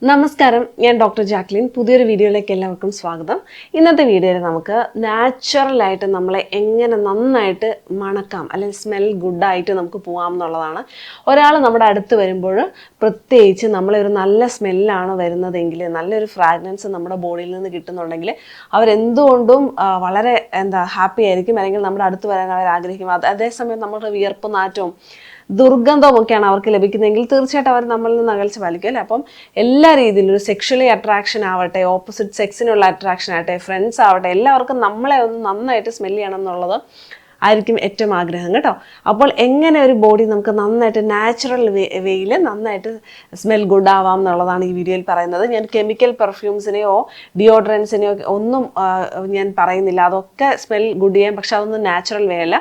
നമസ്കാരം, ഞാൻ doctor Jacqueline. പുതിയൊരു വീഡിയോയിലേക്ക് എല്ലാവർക്കും സ്വാഗതം. ഇന്നത്തെ വീഡിയോയിൽ നമുക്ക് നാച്ചുറലായിട്ട് നമ്മളെ എങ്ങനെ നന്നായിട്ട് മണക്കാം അല്ലെങ്കിൽ സ്മെൽ ഗുഡായിട്ട് നമുക്ക് പോകാം എന്നുള്ളതാണ്. ഒരാൾ നമ്മുടെ അടുത്ത് വരുമ്പോൾ പ്രത്യേകിച്ച് നമ്മളൊരു നല്ല സ്മെല്ലാണ് വരുന്നതെങ്കിൽ, നല്ലൊരു ഫ്രാഗ്രൻസ് നമ്മുടെ ബോഡിയിൽ നിന്ന് കിട്ടുന്നുണ്ടെങ്കിൽ അവരെന്തുകൊണ്ടും വളരെ ഹാപ്പി ആയിരിക്കും, അല്ലെങ്കിൽ നമ്മുടെ അടുത്ത് വരാൻ അവർ ആഗ്രഹിക്കും. അതേസമയം നമ്മുടെ വിയർപ്പ് നാറ്റവും ദുർഗന്ധമൊക്കെയാണ് അവർക്ക് ലഭിക്കുന്നതെങ്കിൽ തീർച്ചയായിട്ടും അവർ നമ്മളിൽ നിന്ന് അകൽച്ച പാലിക്കും അല്ലേ. അപ്പം എല്ലാ രീതിയിലും ഒരു സെക്ഷലി അട്രാക്ഷൻ ആവട്ടെ, ഓപ്പോസിറ്റ് സെക്സിനുള്ള അട്രാക്ഷൻ ആവട്ടെ, ഫ്രണ്ട്സ് ആവട്ടെ, എല്ലാവർക്കും നമ്മളെ ഒന്ന് നന്നായിട്ട് സ്മെൽ ചെയ്യണം എന്നുള്ളത് ആയിരിക്കും ഏറ്റവും ആഗ്രഹം കേട്ടോ. അപ്പോൾ എങ്ങനെ ഒരു ബോഡി നമുക്ക് നന്നായിട്ട് നാച്ചുറൽ വേയിൽ നന്നായിട്ട് സ്മെൽ ഗുഡ് ആവാം എന്നുള്ളതാണ് ഈ വീഡിയോയിൽ പറയുന്നത്. ഞാൻ കെമിക്കൽ പെർഫ്യൂംസിനെയോ ഡിയോഡ്രൻസിനെയോ ഒന്നും ഞാൻ പറയുന്നില്ല. അതൊക്കെ സ്മെൽ ഗുഡ് ചെയ്യാം, പക്ഷെ അതൊന്നും നാച്ചുറൽ വേ അല്ല.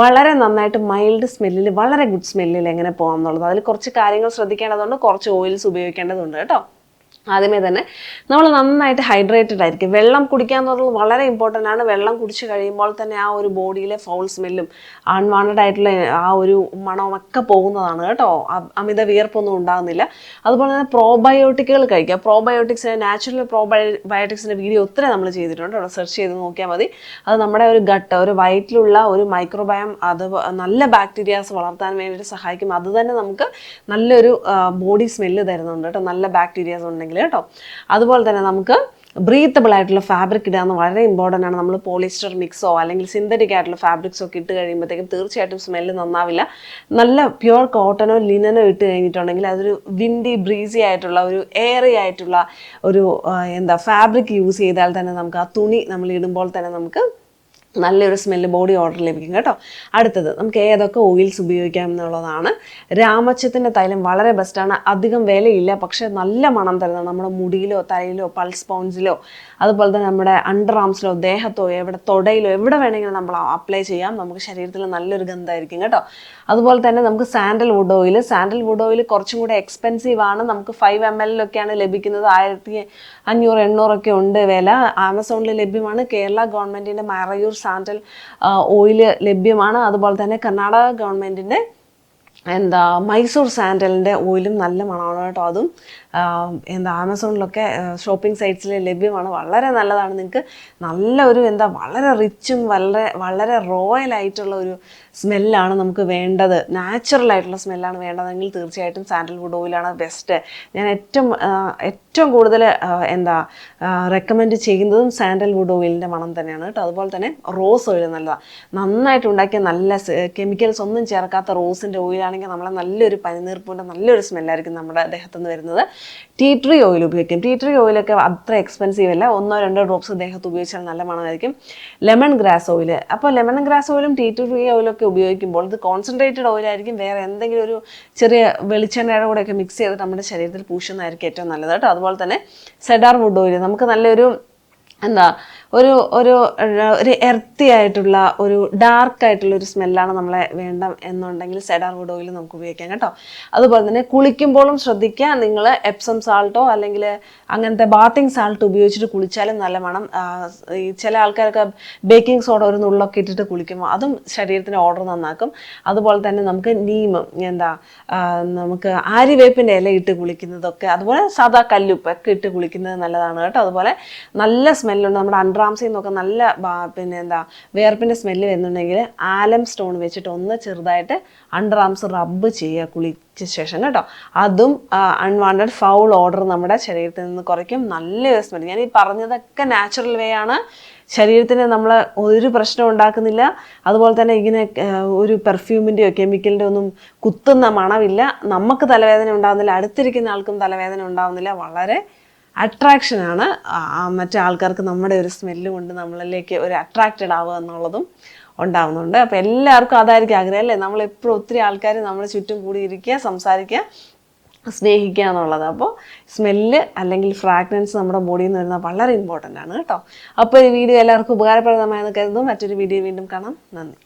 വളരെ നന്നായിട്ട് മൈൽഡ് സ്മെല്ലിൽ, വളരെ ഗുഡ് സ്മെല്ലിൽ എങ്ങനെ പോകാം എന്നുള്ളത്, അതിൽ കുറച്ച് കാര്യങ്ങൾ ശ്രദ്ധിക്കേണ്ടതുണ്ട്, കുറച്ച് ഓയിൽസ് ഉപയോഗിക്കേണ്ടതുണ്ട് കേട്ടോ. ആദ്യമേ തന്നെ നമ്മൾ നന്നായിട്ട് ഹൈഡ്രേറ്റഡ് ആയിരിക്കും. വെള്ളം കുടിക്കുക എന്നുള്ളത് വളരെ ഇമ്പോർട്ടൻ്റ് ആണ്. വെള്ളം കുടിച്ച് കഴിയുമ്പോൾ തന്നെ ആ ഒരു ബോഡിയിലെ ഫൗൾ സ്മെല്ലും അൺവാണ്ടഡ് ആയിട്ടുള്ള ആ ഒരു മണമൊക്കെ പോകുന്നതാണ് കേട്ടോ. അമിത വിയർപ്പൊന്നും ഉണ്ടാകുന്നില്ല. അതുപോലെ തന്നെ പ്രോബയോട്ടിക്കുകൾ കഴിക്കുക. പ്രോബയോട്ടിക്സിന്, നാച്ചുറൽ പ്രോബയോട്ടിക്സിൻ്റെ വീഡിയോ ഒത്തിരി നമ്മൾ ചെയ്തിട്ടുണ്ട്. സെർച്ച് ചെയ്ത് നോക്കിയാൽ മതി. അത് നമ്മുടെ ഒരു ഗട്ട്, ഒരു വയറ്റിലുള്ള ഒരു മൈക്രോബയം, അത് നല്ല ബാക്ടീരിയാസ് വളർത്താൻ വേണ്ടിയിട്ട് സഹായിക്കും. അത് തന്നെ നമുക്ക് നല്ലൊരു ബോഡി സ്മെല്ല് തരുന്നുണ്ട് കേട്ടോ, നല്ല ബാക്ടീരിയാസ് ഉണ്ടെങ്കിൽ കേട്ടോ. അതുപോലെ തന്നെ നമുക്ക് ബ്രീത്തബിൾ ആയിട്ടുള്ള ഫാബ്രിക് ഇടുക എന്ന് വളരെ ഇമ്പോർട്ടൻ്റ് ആണ്. നമ്മൾ പോളിസ്റ്റർ മിക്സോ അല്ലെങ്കിൽ സിന്തറ്റിക് ആയിട്ടുള്ള ഫാബ്രിക്സോ ഒക്കെ ഇട്ട് കഴിയുമ്പോഴത്തേക്കും തീർച്ചയായിട്ടും സ്മെല്ല് നന്നാവില്ല. നല്ല പ്യുവർ കോട്ടനോ ലിനനോ ഇട്ട് കഴിഞ്ഞിട്ടുണ്ടെങ്കിൽ അതൊരു വിൻഡി ബ്രീസി ആയിട്ടുള്ള ഒരു എയറി ആയിട്ടുള്ള ഒരു ഫാബ്രിക് യൂസ് ചെയ്താൽ തന്നെ നമുക്ക് ആ തുണി നമ്മൾ ഇടുമ്പോൾ തന്നെ നമുക്ക് നല്ലൊരു സ്മെല്ല് ബോഡി ഓർഡർ ലഭിക്കും കേട്ടോ. അടുത്തത് നമുക്ക് ഏതൊക്കെ ഓയിൽസ് ഉപയോഗിക്കാം എന്നുള്ളതാണ്. രാമച്ചത്തിൻ്റെ തൈലം വളരെ ബെസ്റ്റാണ്. അധികം വിലയില്ല, പക്ഷേ നല്ല മണം തരുന്നത്. നമ്മുടെ മുടിയിലോ തലയിലോ പൾസ് പൗൺസിലോ അതുപോലെ തന്നെ നമ്മുടെ അണ്ടർ ആംസിലോ ദേഹത്തോ തൊടയിലോ എവിടെ വേണമെങ്കിലും നമ്മൾ അപ്ലൈ ചെയ്യാം. നമുക്ക് ശരീരത്തിൽ നല്ലൊരു ഗന്ധമായിരിക്കും കേട്ടോ. അതുപോലെ തന്നെ നമുക്ക് സാൻഡൽവുഡ് ഓയിൽ കുറച്ചും കൂടെ എക്സ്പെൻസീവ് ആണ്. നമുക്ക് 5 ml ലഭിക്കുന്നത്. 1500-800 ഉണ്ട് വില. ആമസോണിൽ ലഭ്യമാണ്. കേരള ഗവൺമെൻറ്റിൻ്റെ മറയൂർ സാൻഡൽ ഓയിൽ ലഭ്യമാണ്. അതുപോലെ തന്നെ കർണാടക ഗവൺമെൻറ്റിൻ്റെ മൈസൂർ സാൻഡലിൻ്റെ ഓയിലും നല്ല മണമാണ് കേട്ടോ. അതും ആമസോണിലൊക്കെ ഷോപ്പിംഗ് സൈറ്റ്സിൽ ലഭ്യമാണ്. വളരെ നല്ലതാണ്. നിങ്ങൾക്ക് നല്ല ഒരു വളരെ റിച്ചും വളരെ റോയൽ ആയിട്ടുള്ള ഒരു സ്മെല്ലാണ് നമുക്ക് വേണ്ടത്. നാച്ചുറൽ ആയിട്ടുള്ള സ്മെല്ലാണ് വേണ്ടതെങ്കിൽ തീർച്ചയായിട്ടും സാൻഡൽവുഡ് ഓയിലാണ് ബെസ്റ്റ്. ഞാൻ ഏറ്റവും കൂടുതൽ റെക്കമെൻഡ് ചെയ്യുന്നതും സാൻഡൽവുഡ് ഓയിലിൻ്റെ മണം തന്നെയാണ് കേട്ടോ. അതുപോലെ തന്നെ റോസ് ഓയിൽ നല്ലതാണ്. നന്നായിട്ട് ഉണ്ടാക്കിയ നല്ല കെമിക്കൽസ് ഒന്നും ചേർക്കാത്ത റോസിൻ്റെ ഓയിലാണെങ്കിൽ നമ്മളെ നല്ലൊരു പനിനീർപ്പൂൻ്റെ നല്ലൊരു സ്മെല്ലായിരിക്കും നമ്മുടെ ദേഹത്തു നിന്ന് വരുന്നത്. ടീ ട്രീ ഓയിൽ ഉപയോഗിക്കും. ടീ ട്രീ ഓയിലൊക്കെ അത്ര എക്സ്പെൻസീവ് അല്ല. 1-2 ഡ്രോപ്സ് ദേഹത്ത് ഉപയോഗിച്ചാൽ നല്ല മണമായിരിക്കും. Lemongrass oil. അപ്പോൾ ലെമൺ ഗ്രാസ് ഓയിലും ടീ ട്രീ ഓയിലൊക്കെ ഉപയോഗിക്കുമ്പോൾ ഇത് കോൺസെൻട്രേറ്റഡ് ഓയിലായിരിക്കും. വേറെ എന്തെങ്കിലും ഒരു ചെറിയ വെളിച്ചെണ്ണയുടെ കൂടെയൊക്കെ മിക്സ് ചെയ്തിട്ട് നമ്മുടെ ശരീരത്തിൽ പൂശുന്നതായിരിക്കും ഏറ്റവും നല്ലത് കേട്ടോ. അതുപോലെ തന്നെ സെഡാർ വുഡ് ഓയിൽ. നമുക്ക് നല്ലൊരു ഒരു എർത്തി ആയിട്ടുള്ള ഒരു ഡാർക്ക് ആയിട്ടുള്ള ഒരു സ്മെല്ലാണ് നമ്മളെ വേണ്ട എന്നുണ്ടെങ്കിൽ സെഡാർ വുഡ് ഓയിൽ നമുക്ക് ഉപയോഗിക്കാം കേട്ടോ. അതുപോലെ തന്നെ കുളിക്കുമ്പോഴും ശ്രദ്ധിക്കുക. നിങ്ങൾ എപ്സം സാൾട്ടോ അല്ലെങ്കിൽ അങ്ങനത്തെ ബാത്തിങ് സാൾട്ട് ഉപയോഗിച്ചിട്ട് കുളിച്ചാലും നല്ല മണം. ഈ ചില ആൾക്കാരൊക്കെ ബേക്കിംഗ് സോഡ ഒരു നുള്ളൊക്കെ ഇട്ടിട്ട് കുളിക്കുമ്പോൾ അതും ശരീരത്തിന് ഓർഡർ നന്നാക്കും. അതുപോലെ തന്നെ നമുക്ക് നമുക്ക് ആര്യവേപ്പിൻ്റെ ഇല ഇട്ട് കുളിക്കുന്നതൊക്കെ, അതുപോലെ സാധാ കല്ലുപ്പൊക്കെ ഇട്ട് കുളിക്കുന്നത് നല്ലതാണ് കേട്ടോ. അതുപോലെ നല്ല സ്മെല്ലുണ്ട്. നമ്മുടെ അണ്ടർആംസിൽ നിന്നൊക്കെ നല്ല വേർപ്പിൻ്റെ സ്മെല്ല് വരുന്നുണ്ടെങ്കിൽ ആലം സ്റ്റോൺ വെച്ചിട്ട് ഒന്ന് ചെറുതായിട്ട് അണ്ടർആംസ് റബ്ബ് ചെയ്യുക കുളിച്ച ശേഷം കേട്ടോ. അതും അൺവാണ്ടഡ് ഫൗൾ ഓർഡർ നമ്മുടെ ശരീരത്തിൽ നിന്ന് കുറയ്ക്കും. നല്ലൊരു സ്മെല്ല്. ഞാൻ ഈ പറഞ്ഞതൊക്കെ നാച്ചുറൽ വേ ആണ്. ശരീരത്തിന് നമ്മൾ ഒരു പ്രശ്നം ഉണ്ടാക്കുന്നില്ല. അതുപോലെ തന്നെ ഇങ്ങനെ ഒരു പെർഫ്യൂമിൻ്റെയോ കെമിക്കലിൻ്റെ ഒന്നും കുത്തുന്ന മണമില്ല. നമുക്ക് തലവേദന ഉണ്ടാകുന്നില്ല, അടുത്തിരിക്കുന്ന ആൾക്കും തലവേദന ഉണ്ടാകുന്നില്ല. വളരെ അട്രാക്ഷനാണ്. മറ്റേ ആൾക്കാർക്ക് നമ്മുടെ ഒരു സ്മെല്ല് കൊണ്ട് നമ്മളിലേക്ക് ഒരു അട്രാക്റ്റഡ് ആവുക എന്നുള്ളതും ഉണ്ടാവുന്നുണ്ട്. അപ്പോൾ എല്ലാവർക്കും അതായിരിക്കും ആഗ്രഹം അല്ലേ. നമ്മളെപ്പോഴും ഒത്തിരി ആൾക്കാർ നമ്മളെ ചുറ്റും കൂടിയിരിക്കുക, സംസാരിക്കുക, സ്നേഹിക്കുക എന്നുള്ളത്. അപ്പോൾ സ്മെല്ല് അല്ലെങ്കിൽ ഫ്രാഗ്രൻസ് നമ്മുടെ ബോഡിയിൽ നിന്ന് വരുന്നത് വളരെ ഇമ്പോർട്ടൻ്റ് ആണ് കേട്ടോ. അപ്പോൾ ഈ വീഡിയോ എല്ലാവർക്കും ഉപകാരപ്രദമായെന്ന് കരുതുന്നു. മറ്റൊരു വീഡിയോ വീണ്ടും കാണാം. നന്ദി.